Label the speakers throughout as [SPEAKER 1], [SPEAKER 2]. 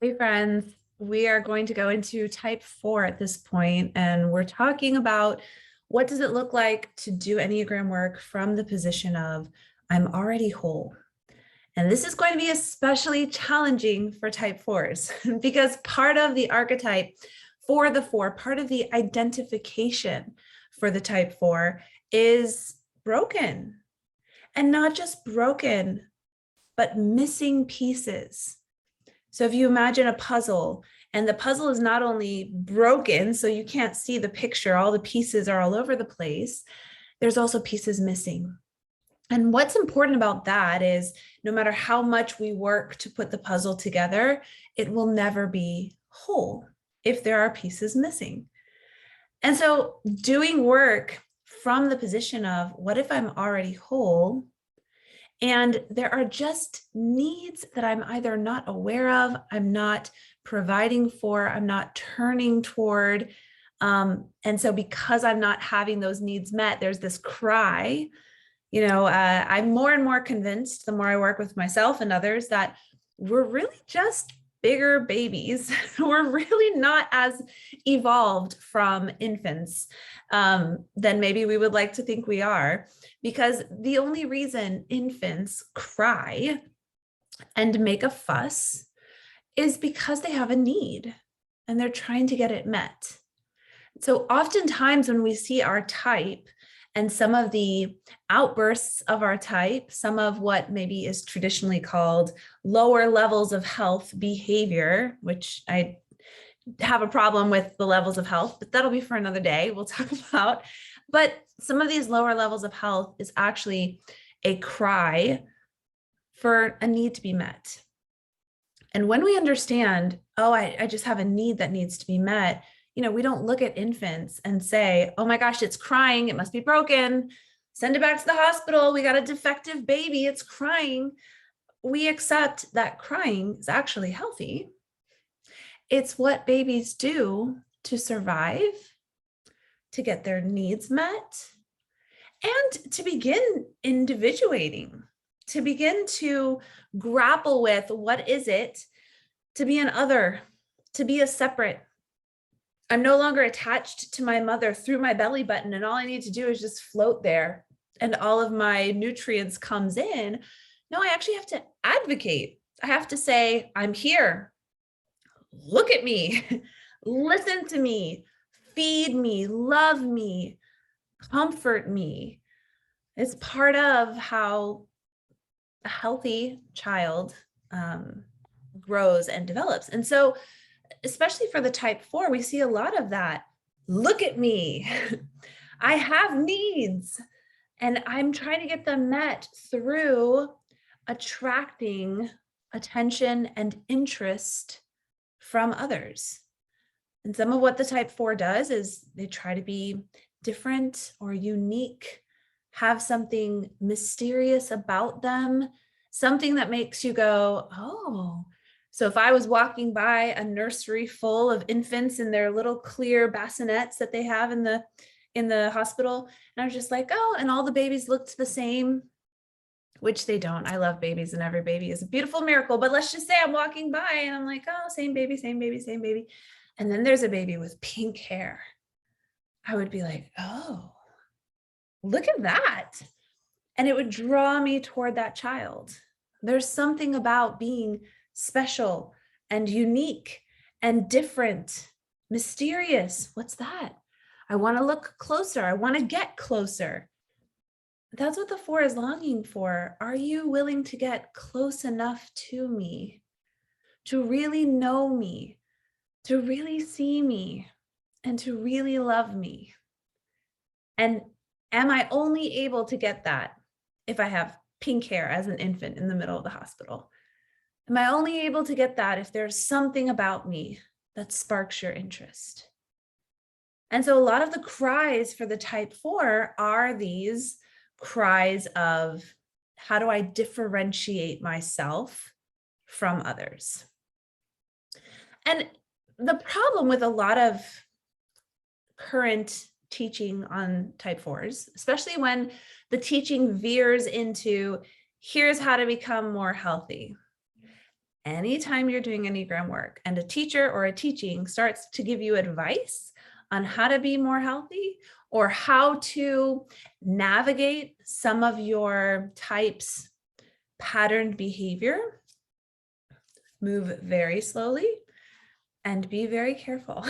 [SPEAKER 1] Hey friends, we are going to go into type 4 at this point, and we're talking about what does it look like to do Enneagram work from the position of I'm already whole. And this is going to be especially challenging for type 4s because part of the archetype for the 4, part of the identification for the type 4 is broken, and not just broken, but missing pieces. So if you imagine a puzzle, and the puzzle is not only broken, so you can't see the picture, all the pieces are all over the place, there's also pieces missing. And what's important about that is no matter how much we work to put the puzzle together, it will never be whole if there are pieces missing. And so doing work from the position of what if I'm already whole? And there are just needs that I'm either not aware of, I'm not providing for, I'm not turning toward. And so because I'm not having those needs met, there's this cry. I'm more and more convinced the more I work with myself and others that we're really just bigger babies. We're really not as evolved from infants than maybe we would like to think we are, because the only reason infants cry and make a fuss is because they have a need and they're trying to get it met. So oftentimes when we see our type and some of the outbursts of our type, some of what maybe is traditionally called lower levels of health behavior, which I have a problem with the levels of health, but that'll be for another day. We'll talk about. But some of these lower levels of health is actually a cry for a need to be met. And when we understand, oh, I just have a need that needs to be met, we don't look at infants and say, oh my gosh, it's crying, it must be broken, send it back to the hospital, we got a defective baby, it's crying. We accept that crying is actually healthy. It's what babies do to survive, to get their needs met, and to begin individuating, to begin to grapple with what is it to be an other, to be a separate. I'm no longer attached to my mother through my belly button, and all I need to do is just float there and all of my nutrients comes in. No, I actually have to advocate. I have to say, I'm here. Look at me, listen to me, feed me, love me, comfort me. It's part of how a healthy child grows and develops. And so, especially for the type 4, we see a lot of that. Look at me. I have needs, and I'm trying to get them met through attracting attention and interest from others. And some of what the type 4 does is they try to be different or unique, have something mysterious about them, something that makes you go, oh. So if I was walking by a nursery full of infants in their little clear bassinets that they have in the hospital, and I was just like, oh, and all the babies looked the same, which they don't. I love babies and every baby is a beautiful miracle. But let's just say I'm walking by and I'm like, oh, same baby, same baby, same baby. And then there's a baby with pink hair. I would be like, oh, look at that. And it would draw me toward that child. There's something about being special and unique and different, mysterious. What's that? I want to look closer. I want to get closer. That's what the 4 is longing for. Are you willing to get close enough to me, to really know me, to really see me, and to really love me? And am I only able to get that if I have pink hair as an infant in the middle of the hospital? Am I only able to get that if there's something about me that sparks your interest? And so a lot of the cries for the type 4 are these cries of, how do I differentiate myself from others? And the problem with a lot of current teaching on type 4s, especially when the teaching veers into, here's how to become more healthy. anytime you're doing Enneagram work and a teacher or a teaching starts to give you advice on how to be more healthy or how to navigate some of your types' patterned behavior, move very slowly and be very careful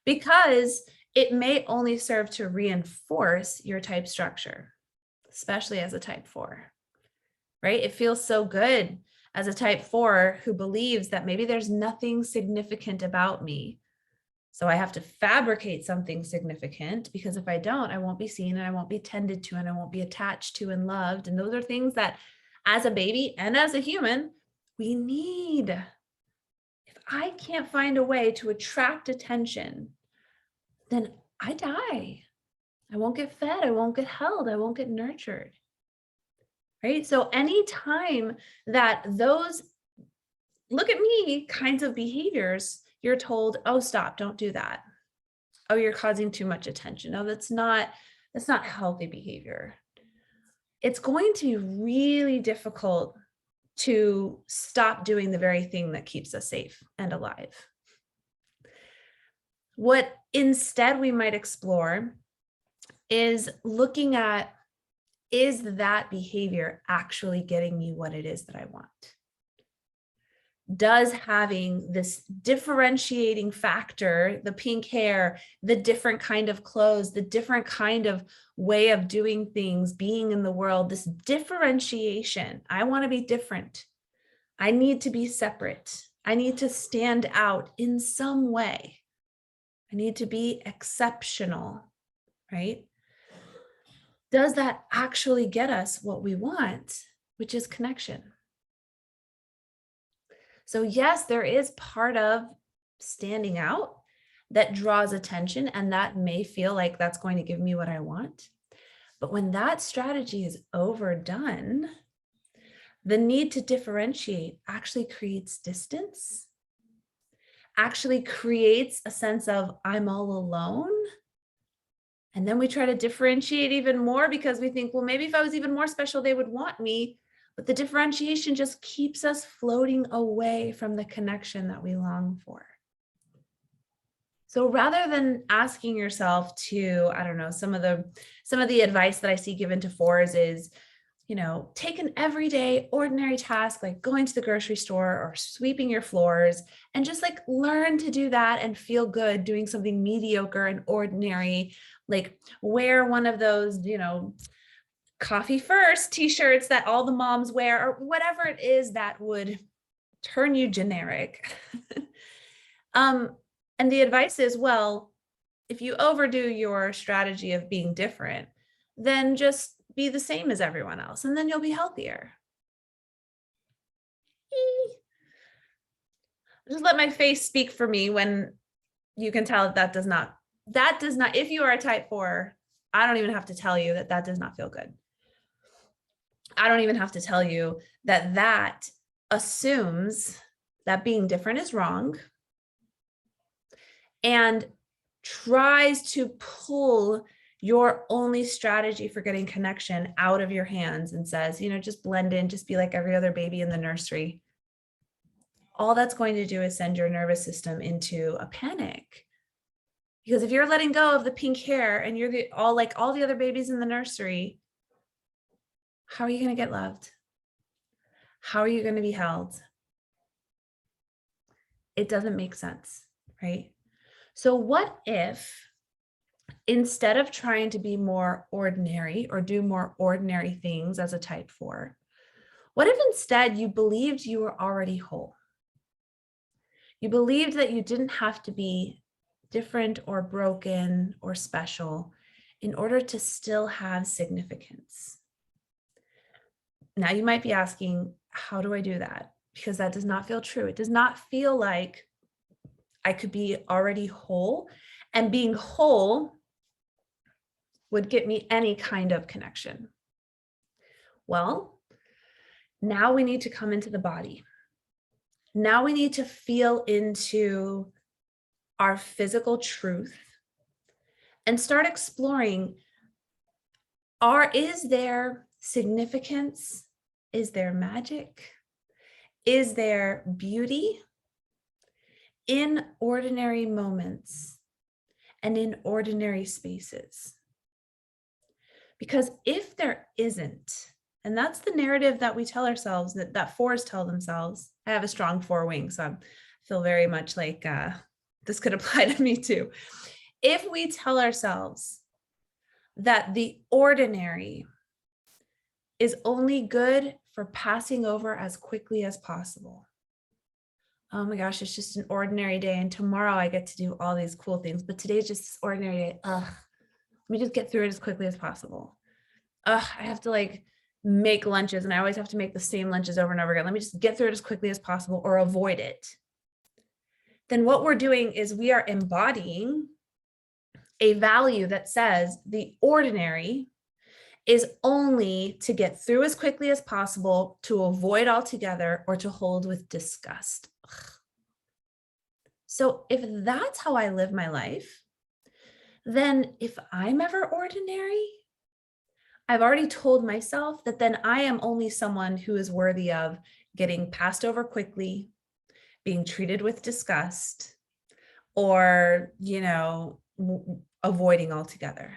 [SPEAKER 1] because it may only serve to reinforce your type structure, especially as a type 4, right? It feels so good as a type 4 who believes that maybe there's nothing significant about me. So I have to fabricate something significant because if I don't, I won't be seen and I won't be tended to and I won't be attached to and loved. And those are things that as a baby and as a human, we need. If I can't find a way to attract attention, then I die. I won't get fed. I won't get held. I won't get nurtured. Right? So anytime that those look at me kinds of behaviors, you're told, oh, stop, don't do that. Oh, you're causing too much attention. No, that's not healthy behavior. It's going to be really difficult to stop doing the very thing that keeps us safe and alive. What instead we might explore is looking at, is that behavior actually getting me what it is that I want? Does having this differentiating factor, the pink hair, the different kind of clothes, the different kind of way of doing things, being in the world, this differentiation, I want to be different. I need to be separate. I need to stand out in some way. I need to be exceptional, right? Does that actually get us what we want, which is connection? So yes, there is part of standing out that draws attention, and that may feel like that's going to give me what I want. But when that strategy is overdone, the need to differentiate actually creates distance, actually creates a sense of I'm all alone. And then we try to differentiate even more because we think, well, maybe if I was even more special, they would want me. But the differentiation just keeps us floating away from the connection that we long for. So rather than asking yourself to, I don't know, some of the advice that I see given to 4s is, take an everyday ordinary task like going to the grocery store or sweeping your floors and just like learn to do that and feel good doing something mediocre and ordinary, like wear one of those, coffee first t-shirts that all the moms wear or whatever it is that would turn you generic. And the advice is, well, if you overdo your strategy of being different, then just be the same as everyone else, and then you'll be healthier. Just let my face speak for me when you can tell that does not, if you are a type 4, I don't even have to tell you that does not feel good. I don't even have to tell you that assumes that being different is wrong and tries to pull your only strategy for getting connection out of your hands and says, just blend in, just be like every other baby in the nursery. All that's going to do is send your nervous system into a panic. Because if you're letting go of the pink hair and you're all like all the other babies in the nursery, how are you going to get loved? How are you going to be held? It doesn't make sense, right? So what if instead of trying to be more ordinary or do more ordinary things as a type 4, what if instead you believed you were already whole? You believed that you didn't have to be different or broken or special in order to still have significance. Now you might be asking, how do I do that? Because that does not feel true. It does not feel like I could be already whole, and being whole would get me any kind of connection. Well, now we need to come into the body. Now we need to feel into our physical truth and start exploring, is there significance? Is there magic? Is there beauty in ordinary moments and in ordinary spaces? Because if there isn't, and that's the narrative that we tell ourselves, that fours tell themselves. I have a strong four wing, so I feel very much like this could apply to me too. If we tell ourselves that the ordinary is only good for passing over as quickly as possible. Oh my gosh, it's just an ordinary day, and tomorrow I get to do all these cool things, but today's just this ordinary day. Let me just get through it as quickly as possible. I have to like make lunches, and I always have to make the same lunches over and over again. Let me just get through it as quickly as possible or avoid it. Then what we're doing is we are embodying a value that says the ordinary is only to get through as quickly as possible, to avoid altogether, or to hold with disgust. Ugh. So if that's how I live my life, then if I'm ever ordinary, I've already told myself that then I am only someone who is worthy of getting passed over quickly, being treated with disgust, or, avoiding altogether.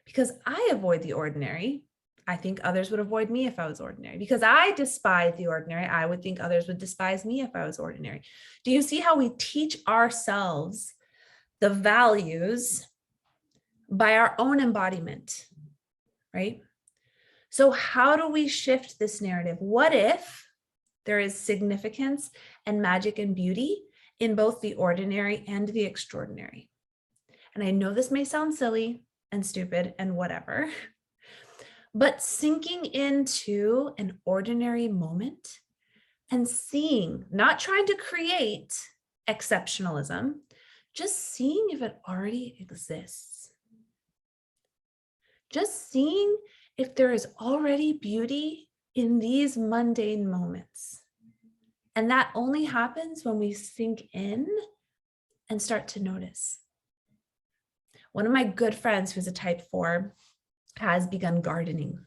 [SPEAKER 1] Because I avoid the ordinary, I think others would avoid me if I was ordinary. Because I despise the ordinary, I would think others would despise me if I was ordinary. Do you see how we teach ourselves the values by our own embodiment, right? So how do we shift this narrative? What if there is significance and magic and beauty in both the ordinary and the extraordinary? And I know this may sound silly and stupid and whatever, but sinking into an ordinary moment and seeing, not trying to create exceptionalism, just seeing if it already exists. Just seeing if there is already beauty in these mundane moments. And that only happens when we sink in and start to notice. One of my good friends who's a type 4 has begun gardening.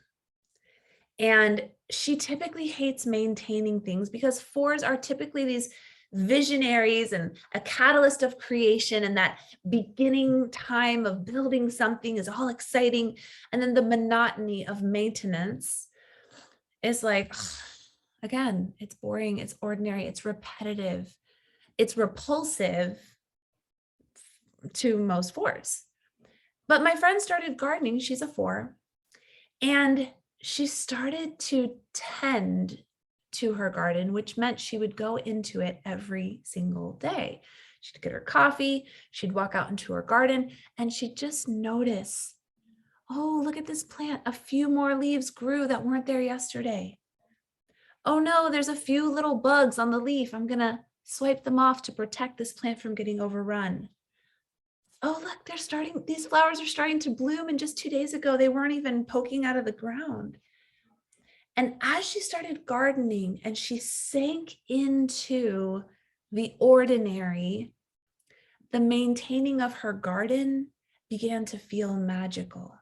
[SPEAKER 1] And she typically hates maintaining things because 4s are typically these visionaries and a catalyst of creation, and that beginning time of building something is all exciting. And then the monotony of maintenance is like, again, it's boring, it's ordinary, it's repetitive, it's repulsive to most 4s. But my friend started gardening, she's a 4, and she started to tend to her garden, which meant she would go into it every single day. She'd get her coffee, she'd walk out into her garden, and she'd just notice, oh, look at this plant. A few more leaves grew that weren't there yesterday. Oh no, there's a few little bugs on the leaf. I'm gonna swipe them off to protect this plant from getting overrun. Oh, look, these flowers are starting to bloom. And just 2 days ago, they weren't even poking out of the ground. And as she started gardening and she sank into the ordinary, the maintaining of her garden began to feel magical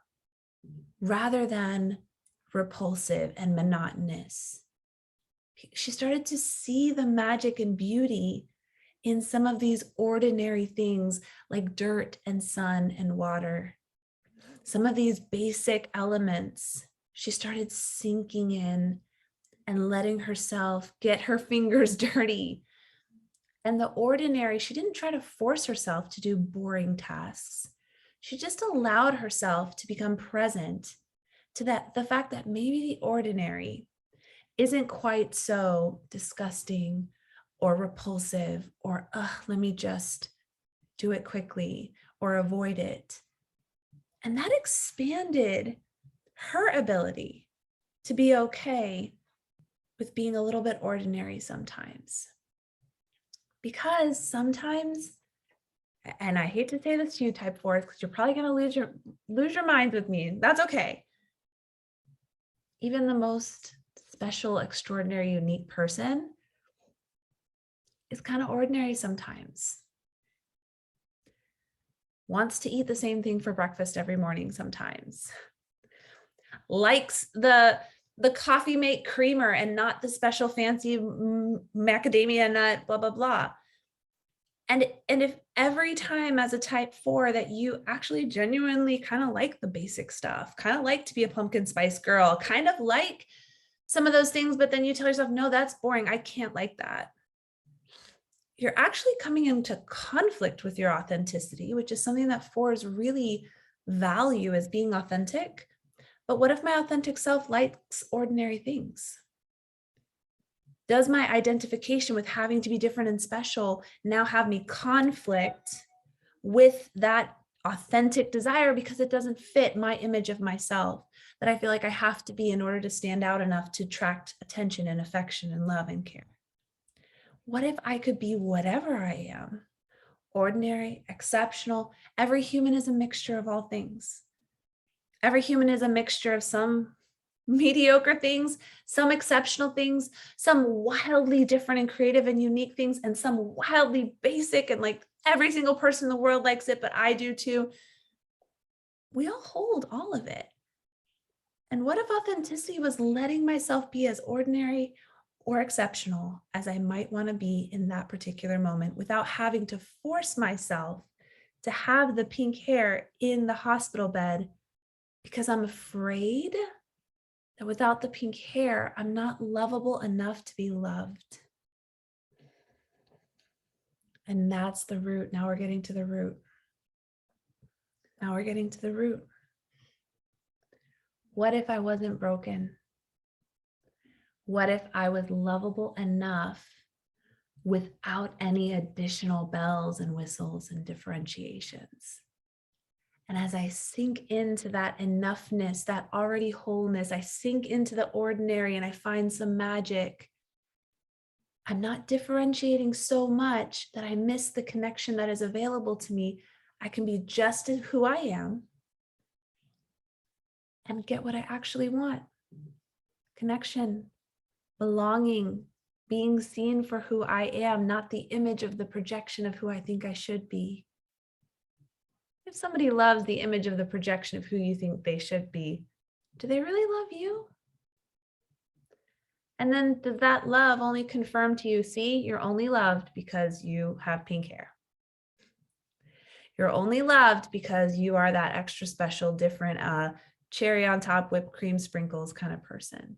[SPEAKER 1] rather than repulsive and monotonous. She started to see the magic and beauty in some of these ordinary things like dirt and sun and water. Some of these basic elements, she started sinking in and letting herself get her fingers dirty. And the ordinary, she didn't try to force herself to do boring tasks. She just allowed herself to become present to the fact that maybe the ordinary isn't quite so disgusting or repulsive or, let me just do it quickly or avoid it. And that expanded her ability to be okay with being a little bit ordinary sometimes. Because sometimes, and I hate to say this to you, type 4s, because you're probably going to lose your minds with me. That's okay. Even the most special, extraordinary, unique person is kind of ordinary sometimes. Wants to eat the same thing for breakfast every morning sometimes. Likes the the coffee mate creamer and not the special fancy macadamia nut, blah, blah, blah. And if every time as a type 4 that you actually genuinely kind of like the basic stuff, kind of like to be a pumpkin spice girl, kind of like some of those things, but then you tell yourself, no, that's boring. I can't like that. You're actually coming into conflict with your authenticity, which is something that 4s really value as being authentic. But what if my authentic self likes ordinary things? Does my identification with having to be different and special now have me conflict with that authentic desire because it doesn't fit my image of myself that I feel like I have to be in order to stand out enough to attract attention and affection and love and care? What if I could be whatever I am? Ordinary, exceptional. Every human is a mixture of all things. Every human is a mixture of some mediocre things, some exceptional things, some wildly different and creative and unique things, and some wildly basic and like every single person in the world likes it, but I do too. We all hold all of it. And what if authenticity was letting myself be as ordinary or exceptional as I might want to be in that particular moment without having to force myself to have the pink hair in the hospital bed because I'm afraid that without the pink hair, I'm not lovable enough to be loved. And that's the root. Now we're getting to the root. Now we're getting to the root. What if I wasn't broken? What if I was lovable enough without any additional bells and whistles and differentiations? And as I sink into that enoughness, that already wholeness, I sink into the ordinary and I find some magic. I'm not differentiating so much that I miss the connection that is available to me. I can be just who I am and get what I actually want. Connection, belonging, being seen for who I am, not the image of the projection of who I think I should be. If somebody loves the image of the projection of who you think they should be, do they really love you? And then does that love only confirm to you, see, you're only loved because you have pink hair. You're only loved because you are that extra special, different, cherry on top, whipped cream sprinkles kind of person.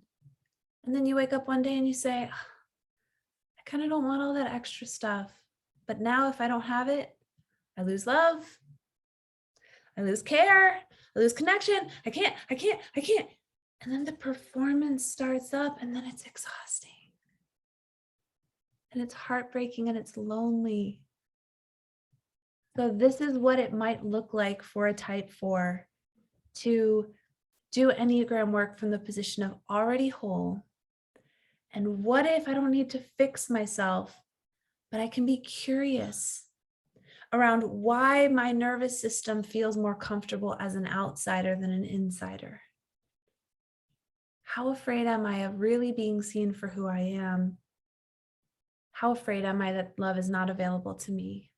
[SPEAKER 1] And then you wake up one day and you say, I kind of don't want all that extra stuff. But now if I don't have it, I lose love. I lose care. I lose connection. I can't. And then the performance starts up and then it's exhausting. And it's heartbreaking and it's lonely. So this is what it might look like for a type 4 to do Enneagram work from the position of already whole. And what if I don't need to fix myself, but I can be curious around why my nervous system feels more comfortable as an outsider than an insider? How afraid am I of really being seen for who I am? How afraid am I that love is not available to me?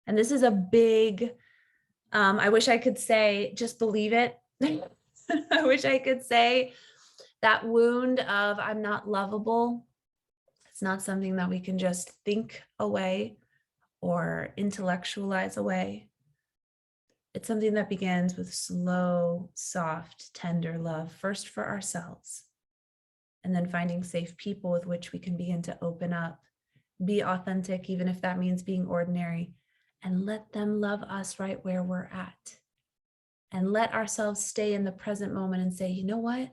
[SPEAKER 1] And this is a big, I wish I could say, just believe it. I wish I could say that wound of I'm not lovable. It's not something that we can just think away or intellectualize away. It's something that begins with slow, soft, tender love, first for ourselves, and then finding safe people with which we can begin to open up, be authentic, even if that means being ordinary, and let them love us right where we're at. And let ourselves stay in the present moment and say, you know what?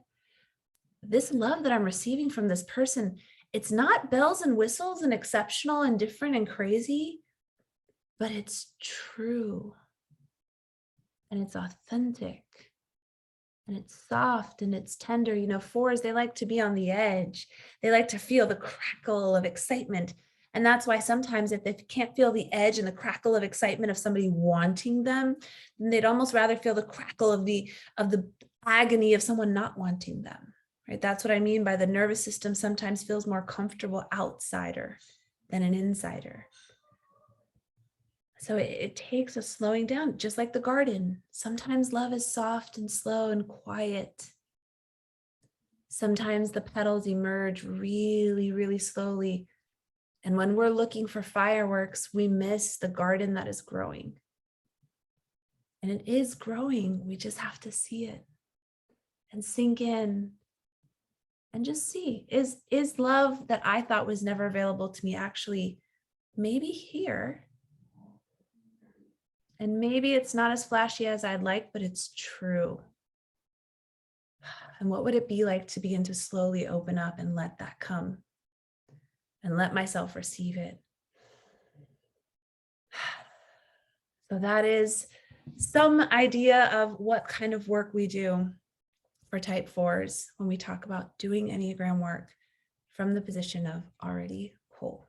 [SPEAKER 1] This love that I'm receiving from this person, it's not bells and whistles and exceptional and different and crazy, but it's true. And it's authentic. And it's soft and it's tender. You know, 4s, they like to be on the edge. They like to feel the crackle of excitement. And that's why sometimes if they can't feel the edge and the crackle of excitement of somebody wanting them, then they'd almost rather feel the crackle of the agony of someone not wanting them, right? That's what I mean by the nervous system sometimes feels more comfortable outsider than an insider. So it takes a slowing down, just like the garden. Sometimes love is soft and slow and quiet. Sometimes the petals emerge really, really slowly. And when we're looking for fireworks, we miss the garden that is growing. And it is growing. We just have to see it and sink in and just see, is love that I thought was never available to me actually maybe here? And maybe it's not as flashy as I'd like, but it's true. And what would it be like to begin to slowly open up and let that come and let myself receive it? So that is some idea of what kind of work we do for type 4s when we talk about doing Enneagram work from the position of already whole.